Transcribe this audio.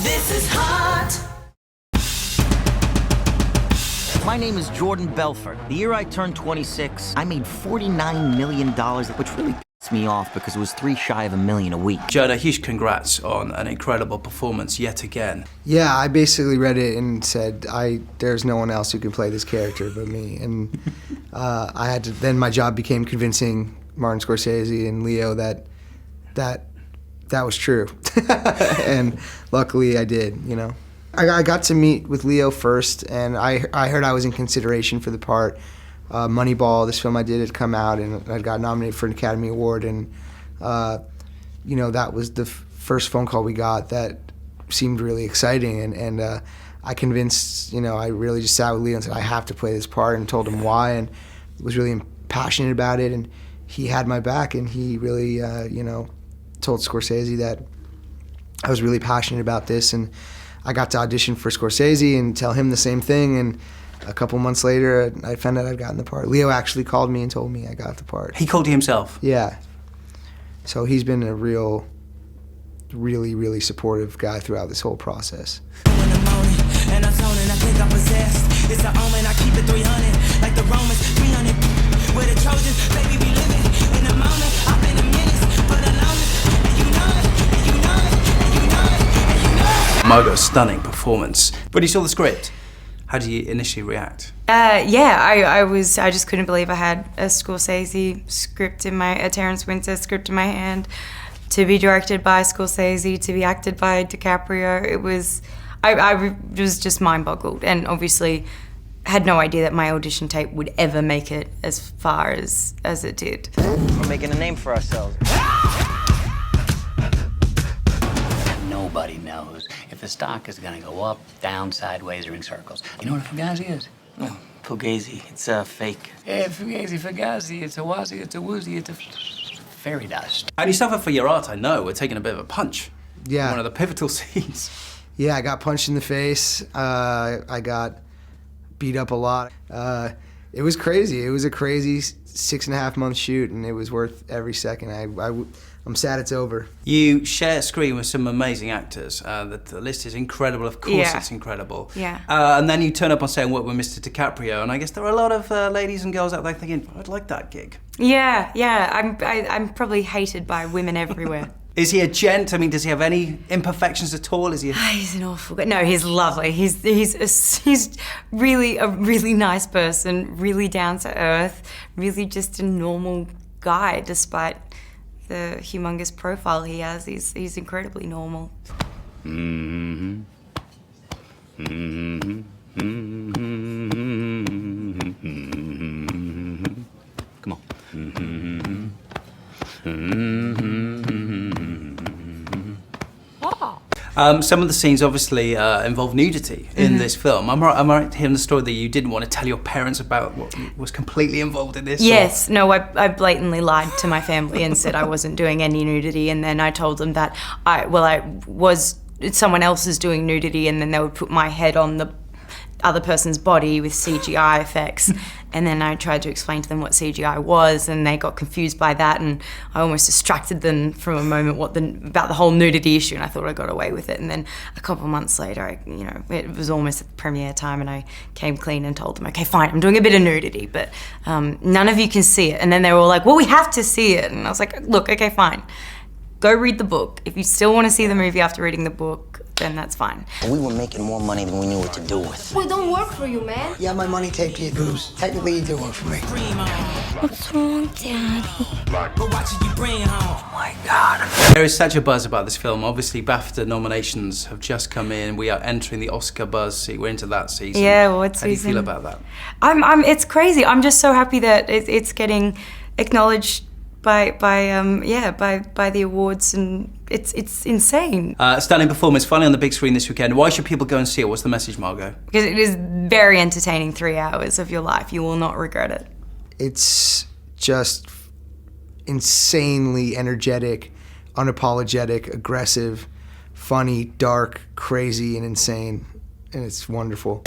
This is hot. My name is Jordan Belfort. The year I turned 26, I made $49 million, which really pissed me off because it was $3 shy of $1 million a week. Jonah, huge congrats on an incredible performance yet again. Yeah, I basically read it and said, there's no one else who can play this character but me. And I had to, then my job became convincing Martin Scorsese and Leo that was true. And luckily I did, you know. I got to meet with Leo first, and I heard I was in consideration for the part. Moneyball, this film I did, had come out, and I got nominated for an Academy Award, and you know, that was the first phone call we got that seemed really exciting, and I convinced, you know, I really just sat with Leo and said, I have to play this part, and told him why, and was really passionate about it, and he had my back, and he really, you know, told Scorsese that I was really passionate about this, and I got to audition for Scorsese and tell him the same thing, and a couple months later, I found out I'd gotten the part. Leo actually called me and told me I got the part. He called you himself? Yeah. So he's been a really, really supportive guy throughout this whole process. Margot's stunning performance. When you saw the script, how did you initially react? Yeah, I just couldn't believe I had a Scorsese script a Terrence Winter script in my hand, to be directed by Scorsese, to be acted by DiCaprio. I was just mind-boggled, and obviously had no idea that my audition tape would ever make it as far as it did. We're making a name for ourselves. Nobody knows if the stock is gonna go up, down, sideways, or in circles. You know what a fugazi is? Oh, Fugazi, it's fake. Yeah, fugazi, it's a wazi, it's a woozy, it's a fairy dust. And you suffer for your art, I know. We're taking a bit of a punch. Yeah. One of the pivotal scenes. Yeah, I got punched in the face. I got beat up a lot. It was crazy. It was a crazy 6.5 month shoot, and it was worth every second. I'm sad it's over. You share screen with some amazing actors. The list is incredible, of course. Yeah. It's incredible. Yeah. And then you turn up on set and work with Mr. DiCaprio, and I guess there are a lot of ladies and girls out there thinking, I'd like that gig. Yeah. I'm probably hated by women everywhere. Is he a gent? I mean, does he have any imperfections at all? Is he? He's an awful guy. No, he's lovely. He's really a really nice person, really down to earth, really just a normal guy, despite the humongous profile he has. He's incredibly normal. Mm-hmm. Mm-hmm. Mm-hmm. Come on. Mm-hmm. Mm-hmm. Some of the scenes obviously involve nudity in this film. Am I right hearing the story that you didn't want to tell your parents about what was completely involved in this? Yes, no, I blatantly lied to my family and said I wasn't doing any nudity, and then I told them that someone else is doing nudity, and then they would put my head on the other person's body with CGI effects. And then I tried to explain to them what CGI was, and they got confused by that, and I almost distracted them from a moment about the whole nudity issue, and I thought I got away with it. And then a couple of months later, it was almost at the premiere time, and I came clean and told them, okay, fine, I'm doing a bit of nudity, but none of you can see it. And then they were all like, well, we have to see it. And I was like, look, okay, fine. Go read the book. If you still want to see the movie after reading the book, then that's fine. We were making more money than we knew what to do with. Well, it don't work for you, man. Yeah, my money taped to your boobs. Technically, you do work for me. What's wrong, Daddy? Oh my God. There is such a buzz about this film. Obviously, BAFTA nominations have just come in. We are entering the Oscar buzz. We're into that season. Yeah, what season? How do you feel about that? It's crazy. I'm just so happy that it's getting acknowledged by the awards, and it's insane. Stunning performance, finally on the big screen this weekend. Why should people go and see it? What's the message, Margot? Because it is very entertaining 3 hours of your life. You will not regret it. It's just insanely energetic, unapologetic, aggressive, funny, dark, crazy, and insane, and it's wonderful.